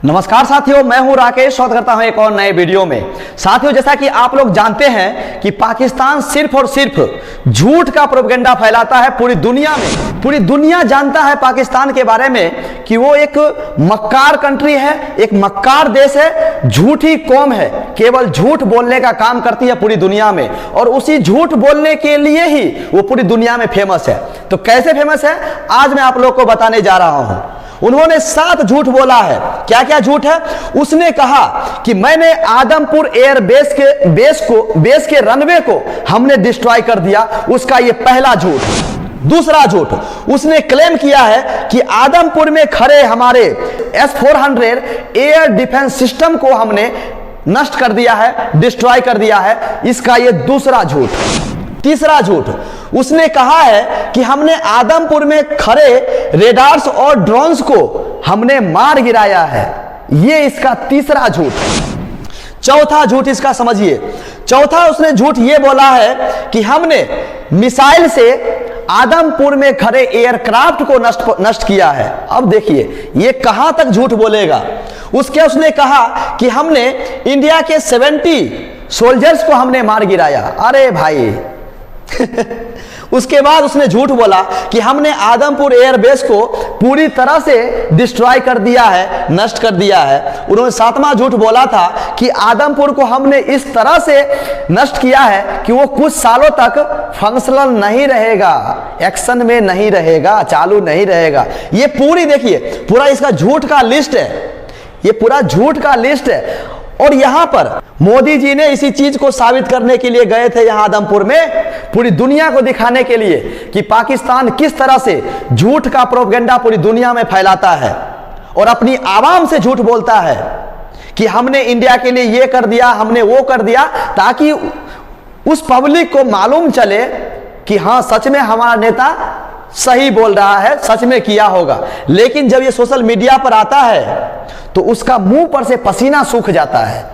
नमस्कार साथियों, मैं हूं राकेश, स्वागत करता हूं एक और नए वीडियो में। साथियों, जैसा कि आप लोग जानते हैं कि पाकिस्तान सिर्फ और सिर्फ झूठ का प्रोपेगेंडा फैलाता है पूरी दुनिया में। पूरी दुनिया जानता है पाकिस्तान के बारे में कि वो एक मक्कार कंट्री है, एक मक्कार देश है, झूठी कौम है, केवल झूठ बोलने का काम करती है पूरी दुनिया में, और उसी झूठ बोलने के लिए ही वो पूरी दुनिया में फेमस है। तो कैसे फेमस है आज मैं आप लोग को बताने जा रहा हूं। उन्होंने 7 झूठ बोला है। क्या क्या झूठ है? उसने कहा कि मैंने आदमपुर एयर बेस के रनवे को हमने डिस्ट्रॉय कर दिया। उसका यह पहला झूठ। दूसरा झूठ, उसने क्लेम किया है कि आदमपुर में खड़े हमारे S-400 एयर डिफेंस सिस्टम को हमने नष्ट कर दिया है, डिस्ट्रॉय कर दिया है। इसका यह दूसरा झूठ। तीसरा झूठ, उसने कहा है कि हमने आदमपुर में खड़े रेडार्स और ड्रोन्स को हमने मार गिराया है। यह इसका तीसरा झूठ। चौथा झूठ इसका समझिए। चौथा उसने झूठ यह बोला है कि हमने मिसाइल से आदमपुर में खड़े एयरक्राफ्ट को नष्ट किया है। अब देखिए ये कहां तक झूठ बोलेगा। उसने कहा कि हमने इंडिया के 70 सोल्जर्स को हमने मार गिराया। अरे भाई उसके बाद उसने झूठ बोला कि हमने आदमपुर एयरबेस को पूरी तरह से डिस्ट्रॉय कर दिया है, नष्ट कर दिया है। उन्होंने 7वां झूठ बोला था कि आदमपुर को हमने इस तरह से नष्ट किया है कि वो कुछ सालों तक फंक्शनल नहीं रहेगा, एक्शन में नहीं रहेगा, चालू नहीं रहेगा। ये पूरी देखिए, पूरा इसका झूठ का लिस्ट है। ये पूरा झूठ का लिस्ट है। और यहां पर मोदी जी ने इसी चीज को साबित करने के लिए गए थे यहां आदमपुर में, पूरी दुनिया को दिखाने के लिए कि पाकिस्तान किस तरह से झूठ का प्रोपेगेंडा पूरी दुनिया में फैलाता है और अपनी आवाम से झूठ बोलता है कि हमने इंडिया के लिए ये कर दिया, हमने वो कर दिया, ताकि उस पब्लिक को मालूम चले कि हां सच में हमारा नेता सही बोल रहा है, सच में किया होगा। लेकिन जब ये सोशल मीडिया पर आता है तो उसका मुंह पर से पसीना सूख जाता है।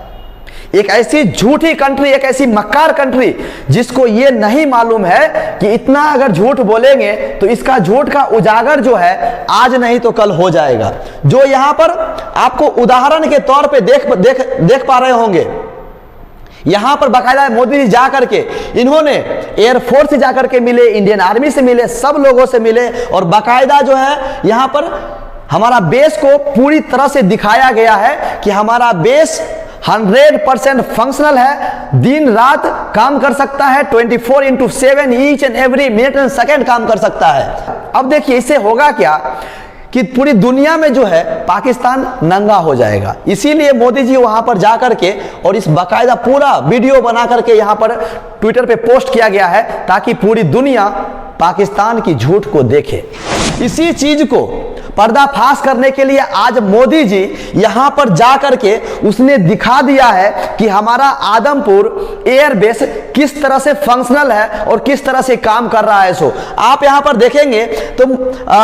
एक ऐसी झूठी कंट्री, एक ऐसी मक्कार कंट्री जिसको ये नहीं मालूम है कि इतना अगर झूठ बोलेंगे तो इसका झूठ का उजागर जो है आज नहीं तो कल हो जाएगा। जो यहां पर आपको उदाहरण के तौर पे देख पा रहे होंगे, यहां पर बाकायदा मोदी जी जाकर के इन्होंने एयरफोर्स से जाकर के मिले, इंडियन आर्मी से मिले, सब लोगों से मिले, और बाकायदा जो है यहां पर हमारा बेस को पूरी तरह से दिखाया गया है कि हमारा बेस 100% फंक्शनल है, दिन रात काम कर सकता है, 24/7 each and every minute and second काम कर सकता है। अब देखिए इससे होगा क्या कि पूरी दुनिया में जो है पाकिस्तान नंगा हो जाएगा। इसीलिए मोदी जी वहां पर जाकर के और इस बाकायदा पूरा वीडियो बना करके यहां पर ट्विटर पे पोस्ट किया गया है ताकि पूरी दुनिया पाकिस्तान की झूठ को देखे। इसी चीज को पर्दाफाश करने के लिए आज मोदी जी यहां पर जाकर के उसने दिखा दिया है कि हमारा आदमपुर एयरबेस किस तरह से फंक्शनल है और किस तरह से काम कर रहा है। सो आप यहां पर देखेंगे तो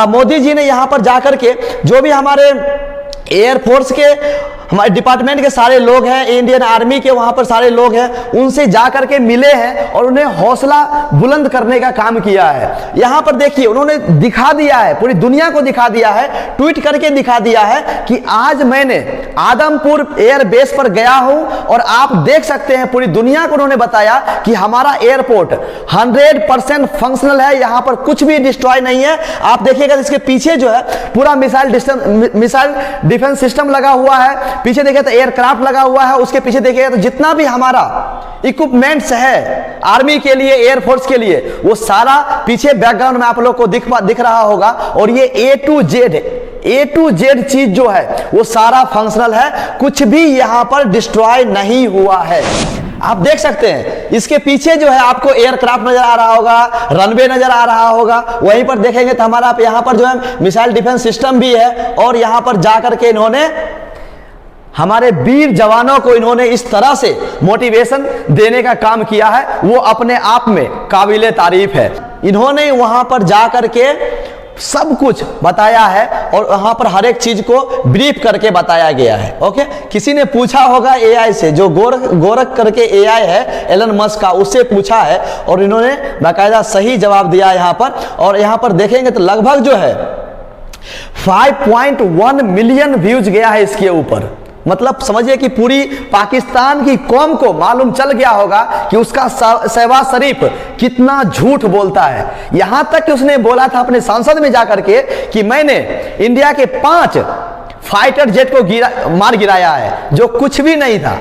मोदी जी ने यहां पर जाकर के जो भी हमारे एयरफोर्स के हमारे डिपार्टमेंट के सारे लोग हैं, इंडियन आर्मी के वहां पर सारे लोग हैं, उनसे जाकर के मिले हैं और उन्हें हौसला बुलंद करने का काम किया है। यहां पर देखिए उन्होंने दिखा दिया है, पूरी दुनिया को दिखा दिया है, ट्वीट करके दिखा दिया है कि आज मैंने आदमपुर एयर बेस पर गया हूं और आप देख सकते हैं पूरी दुनिया को उन्होंने बताया कि हमारा एयरपोर्ट 100% फंक्शनल है, यहां पर कुछ भी डिस्ट्रॉय नहीं है। आप देखिएगा इसके पीछे जो है पूरा मिसाइल डिफेंस सिस्टम लगा हुआ है, पीछे देखिए तो एयरक्राफ्ट लगा हुआ है, उसके पीछे देखिए तो जितना भी हमारा इक्विपमेंट्स है आर्मी के लिए, एयरफोर्स के लिए, वो सारा पीछे बैकग्राउंड में आप लोग को दिख रहा होगा। और ये A to Z चीज जो है वो सारा फंक्शनल है, कुछ भी यहां पर डिस्ट्रॉय नहीं हुआ है। आप देख सकते हैं इसके पीछे जो है आपको एयरक्राफ्ट नजर आ रहा होगा, रनवे नजर आ रहा होगा, वहीं पर देखेंगे तो हमारा यहां पर जो है मिसाइल डिफेंस सिस्टम भी है। और यहां पर जाकर के इन्होंने हमारे वीर जवानों को इन्होंने इस तरह से मोटिवेशन देने का काम किया है, वो अपने आप में काबिले तारीफ है। इन्होंने वहां पर जाकर के सब कुछ बताया है और वहां पर हर एक चीज को ब्रीफ करके बताया गया है। ओके, किसी ने पूछा होगा एआई से, जो गोरख करके एआई है एलन मस्क का, उससे पूछा है और इन्होंने बाकायदा सही जवाब दिया यहां पर। और यहां पर देखेंगे तो लगभग जो है 5.1 मिलियन व्यूज गया है इसके ऊपर। मतलब समझिए कि पूरी पाकिस्तान की कौम को मालूम चल गया होगा कि उसका शहबाज शरीफ कितना झूठ बोलता है। यहां तक कि उसने बोला था अपने संसद में जाकर के कि मैंने इंडिया के 5 फाइटर जेट को मार गिराया है, जो कुछ भी नहीं था।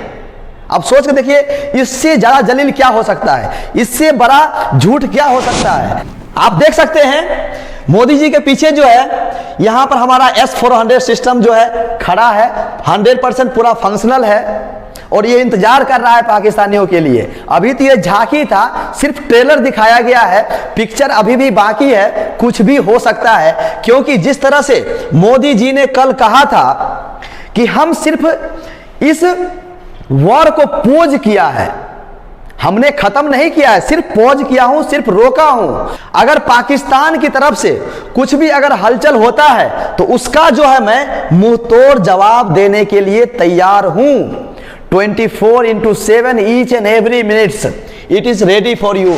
अब सोच के देखिए, इससे ज्यादा जलील क्या हो सकता है, इससे बड़ा झूठ क्या हो सकता है। आप देख सकते हैं मोदी जी के पीछे जो है यहां पर हमारा S-400 सिस्टम जो है खड़ा है, 100% पूरा फंक्शनल है और ये इंतजार कर रहा है पाकिस्तानियों के लिए। अभी तो ये झांकी था, सिर्फ ट्रेलर दिखाया गया है, पिक्चर अभी भी बाकी है, कुछ भी हो सकता है। क्योंकि जिस तरह से मोदी जी ने कल कहा था कि हम सिर्फ इस वॉर को पोज किया है, हमने खत्म नहीं किया है, सिर्फ पॉज किया हूं, सिर्फ रोका हूं। अगर पाकिस्तान की तरफ से कुछ भी अगर हलचल होता है तो उसका जो है मैं मुंह तोड़ जवाब देने के लिए तैयार हूं। 24/7 each and every minutes it is ready for you.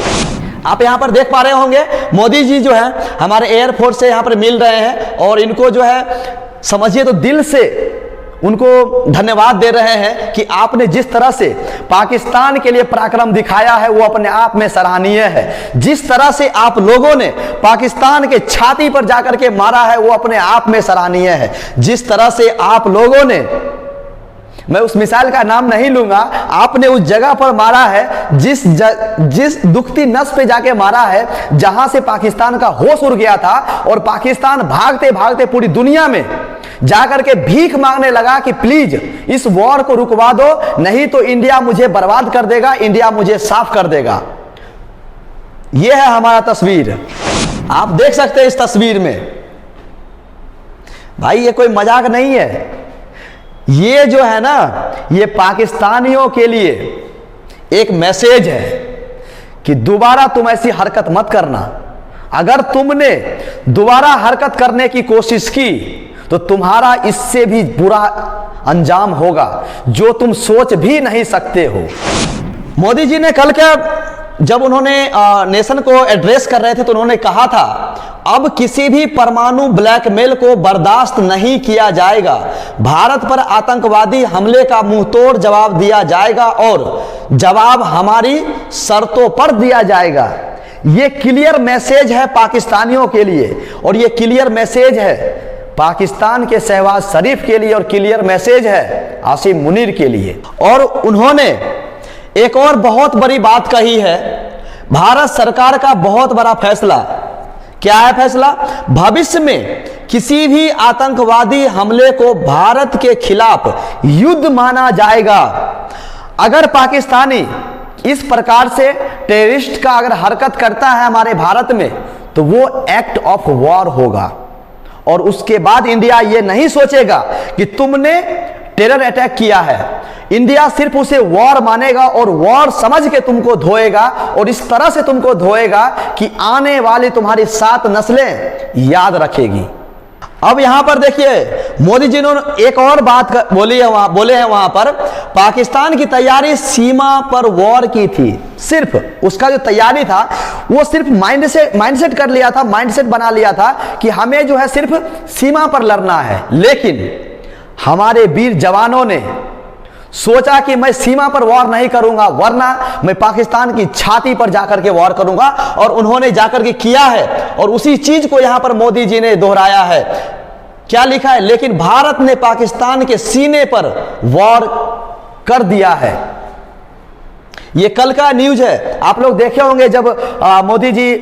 आप यहां पर देख पा रहे होंगे मोदी जी जो है हमारे एयरफोर्स से यहां पर मिल रहे हैं और इनको जो है समझिए तो दिल से उनको धन्यवाद दे रहे हैं कि आपने जिस तरह से पाकिस्तान के लिए पराक्रम दिखाया है वो अपने आप में सराहनीय है। जिस तरह से आप लोगों ने पाकिस्तान के छाती पर जाकर के मारा है वो अपने आप में सराहनीय है। जिस तरह से आप लोगों ने, मैं उस मिसाइल का नाम नहीं लूंगा, आपने उस जगह पर मारा है जिस दुखती नस पे जाके मारा है जहां से पाकिस्तान का होश उड़ गया था और पाकिस्तान भागते भागते पूरी दुनिया में जाकर के भीख मांगने लगा कि प्लीज इस वॉर को रुकवा दो, नहीं तो इंडिया मुझे बर्बाद कर देगा, इंडिया मुझे साफ कर देगा। यह है हमारा तस्वीर, आप देख सकते हैं इस तस्वीर में। भाई ये कोई मजाक नहीं है, ये जो है ना ये पाकिस्तानियों के लिए एक मैसेज है कि दोबारा तुम ऐसी हरकत मत करना। अगर तुमने दोबारा हरकत करने की कोशिश की तो तुम्हारा इससे भी बुरा अंजाम होगा जो तुम सोच भी नहीं सकते हो। मोदी जी ने कल क्या, जब उन्होंने नेशन को एड्रेस कर रहे थे तो उन्होंने कहा था अब किसी भी परमाणु ब्लैकमेल को बर्दाश्त नहीं किया जाएगा, भारत पर आतंकवादी हमले का मुंहतोड़ जवाब दिया जाएगा और जवाब हमारी शर्तों पर दिया जाएगा। यह क्लियर मैसेज है पाकिस्तानियों के लिए और यह क्लियर मैसेज है पाकिस्तान के शहबाज शरीफ के लिए और क्लियर मैसेज है आसिम मुनीर के लिए। और उन्होंने एक और बहुत बड़ी बात कही है, भारत सरकार का बहुत बड़ा फैसला। क्या है फैसला? भविष्य में किसी भी आतंकवादी हमले को भारत के खिलाफ युद्ध माना जाएगा। अगर पाकिस्तानी इस प्रकार से टेररिस्ट का अगर हरकत करता है हमारे भारत में तो वो एक्ट ऑफ वॉर होगा और उसके बाद इंडिया ये नहीं सोचेगा कि तुमने टेरर अटैक किया है। इंडिया सिर्फ उसे वॉर मानेगा और वॉर समझ के तुमको धोएगा और इस तरह से तुमको धोएगा कि आने वाली तुम्हारी 7 नस्लें याद रखेगी। अब यहां पर देखिए मोदी जी ने एक और बात बोले हैं वहां पर, पाकिस्तान की तैयारी सीमा पर वॉर की थी। सिर्फ उसका जो तैयारी था वो सिर्फ माइंडसेट कर लिया था, माइंडसेट बना लिया था कि हमें जो है सिर्फ सीमा पर लड़ना है। लेकिन हमारे वीर जवानों ने सोचा कि मैं सीमा पर वॉर नहीं करूंगा वरना मैं पाकिस्तान की छाती पर जाकर के वॉर करूंगा, और उन्होंने जाकर के किया है। और उसी चीज को यहां पर मोदी जी ने दोहराया है। क्या लिखा है? लेकिन भारत ने पाकिस्तान के सीने पर वॉर कर दिया है। यह कल का न्यूज है, आप लोग देखे होंगे जब मोदी जी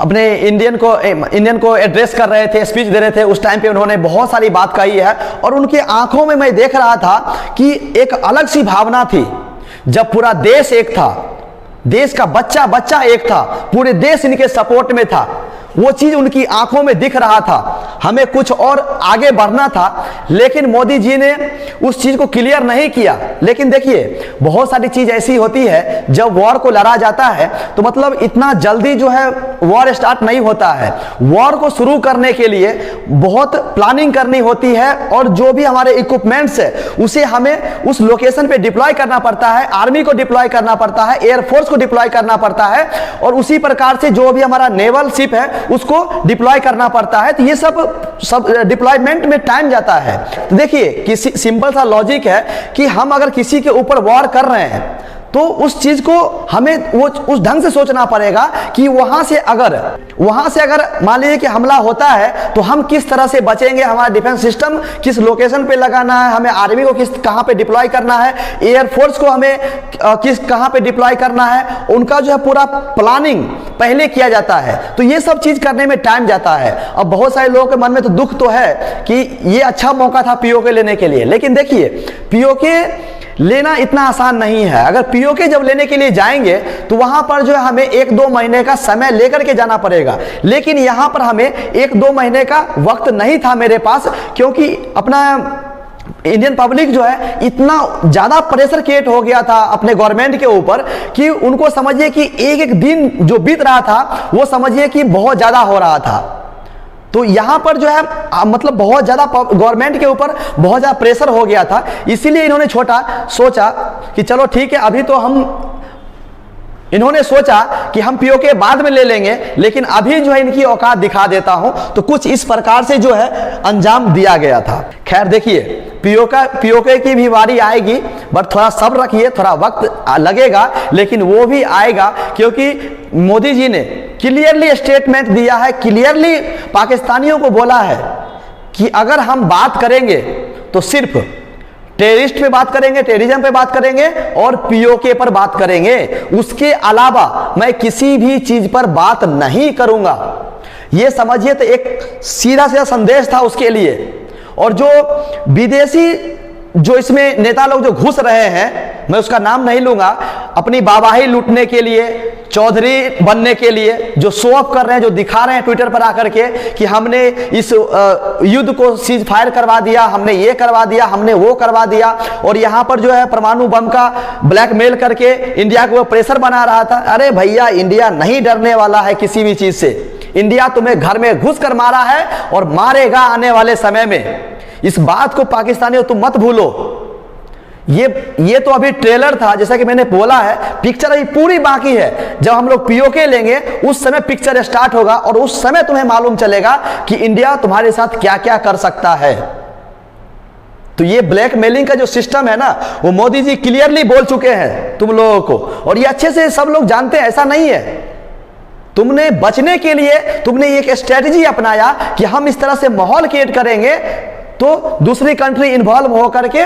अपने इंडियन को एड्रेस कर रहे थे, स्पीच दे रहे थे, उस टाइम पे उन्होंने बहुत सारी बात कही है और उनकी आंखों में मैं देख रहा था कि एक अलग सी भावना थी। जब पूरा देश एक था, देश का बच्चा बच्चा एक था, पूरे देश इनके सपोर्ट में था, वो चीज उनकी आंखों में दिख रहा था। हमें कुछ और आगे बढ़ना था लेकिन मोदी जी ने उस चीज को क्लियर नहीं किया। लेकिन देखिए बहुत सारी चीज ऐसी होती है जब वॉर को लड़ा जाता है तो मतलब इतना जल्दी जो है वॉर स्टार्ट नहीं होता है। वॉर को शुरू करने के लिए बहुत प्लानिंग करनी होती है और जो भी हमारे इक्विपमेंट्स है उसे हमें उस लोकेशन पे डिप्लॉय करना पड़ता है, आर्मी को डिप्लॉय करना पड़ता है, एयरफोर्स को डिप्लॉय करना पड़ता है और उसी प्रकार से जो भी हमारा नेवल शिप है उसको डिप्लॉय करना पड़ता है। तो ये सब डिप्लॉयमेंट में टाइम जाता है। तो देखिए कि सिंपल सा लॉजिक है कि हम अगर किसी के ऊपर वॉर कर रहे हैं तो उस चीज को हमें वो उस ढंग से सोचना पड़ेगा कि वहां से अगर मान लीजिए कि हमला होता है तो हम किस तरह से बचेंगे, हमारा डिफेंस सिस्टम किस लोकेशन पे लगाना है, हमें आर्मी को कहां पे डिप्लॉय करना है, एयरफोर्स को हमें कहां पे डिप्लॉय करना है, उनका जो है पूरा प्लानिंग पहले किया जाता है। तो ये सब चीज करने में टाइम जाता है। अब बहुत सारे लोगों के मन में तो दुख तो है कि ये अच्छा मौका था पीओके लेने के लिए, लेकिन देखिए पीओके लेना इतना आसान नहीं है। अगर पीओके जब लेने के लिए जाएंगे तो वहां पर जो है हमें 1-2 महीने का समय लेकर के जाना पड़ेगा, लेकिन यहां पर हमें 1-2 महीने का वक्त नहीं था मेरे पास, क्योंकि अपना इंडियन पब्लिक जो है इतना ज्यादा प्रेशर क्रिएट हो गया था अपने गवर्नमेंट के ऊपर कि उनको समझिए कि एक दिन जो बीत रहा था वो समझिए कि बहुत ज्यादा हो रहा था। तो यहां पर जो है मतलब बहुत ज्यादा गवर्नमेंट के ऊपर बहुत ज्यादा प्रेशर हो गया था, इसीलिए इन्होंने सोचा कि चलो ठीक है, अभी तो इन्होंने सोचा कि हम पीओके बाद में ले लेंगे, लेकिन अभी जो है इनकी औकात दिखा देता हूं। तो कुछ इस प्रकार से जो है अंजाम दिया गया था। खैर देखिए पीओके की भी बारी आएगी, बट थोड़ा सब्र रखिए, थोड़ा वक्त लगेगा, लेकिन वो भी आएगा, क्योंकि मोदी जी ने क्लियरली स्टेटमेंट दिया है, क्लियरली पाकिस्तानियों को बोला है कि अगर हम बात करेंगे तो सिर्फ टेररिस्ट पे बात करेंगे, टेररिज्म पे बात करेंगे और पीओके पर बात करेंगे, उसके अलावा मैं किसी भी चीज पर बात नहीं करूंगा। यह समझिए तो एक सीधा सीधा संदेश था उसके लिए। और जो विदेशी जो इसमें नेता लोग जो घुस रहे हैं, मैं उसका नाम नहीं लूंगा, अपनी वाहवाही लूटने के लिए, चौधरी बनने के लिए जो शो ऑफ कर रहे हैं, जो दिखा रहे हैं ट्विटर पर आकर के कि हमने इस युद्ध को सीज फायर करवा दिया, हमने ये करवा दिया, हमने वो करवा दिया, और यहां पर जो है परमाणु बम का ब्लैकमेल करके इंडिया को प्रेशर बना रहा था। अरे भैया, इंडिया नहीं डरने वाला है किसी भी चीज से। इंडिया तुम्हें घर में घुस कर मारा है और मारेगा आने वाले समय में। इस बात को पाकिस्तानियों तुम मत भूलो। ये तो अभी ट्रेलर था, जैसा कि मैंने बोला है, पिक्चर अभी पूरी बाकी है। जब हम लोग पीओके लेंगे उस समय पिक्चर स्टार्ट होगा और उस समय तुम्हें मालूम चलेगा कि इंडिया तुम्हारे साथ क्या क्या कर सकता है। तो ये ब्लैकमेलिंग का जो सिस्टम है ना, वो मोदी जी क्लियरली बोल चुके हैं तुम लोगों को, और ये अच्छे से सब लोग जानते हैं। ऐसा नहीं है, तुमने बचने के लिए तुमने एक स्ट्रेटजी अपनाया कि हम इस तरह से माहौल क्रिएट करेंगे तो दूसरी कंट्री इन्वॉल्व होकर के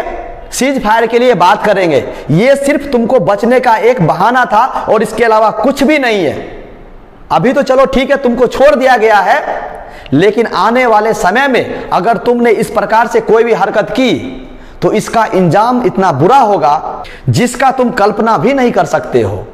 सीज फायर के लिए बात करेंगे। यह सिर्फ तुमको बचने का एक बहाना था और इसके अलावा कुछ भी नहीं है। अभी तो चलो ठीक है, तुमको छोड़ दिया गया है, लेकिन आने वाले समय में अगर तुमने इस प्रकार से कोई भी हरकत की तो इसका इंजाम इतना बुरा होगा जिसका तुम कल्पना भी नहीं कर सकते हो।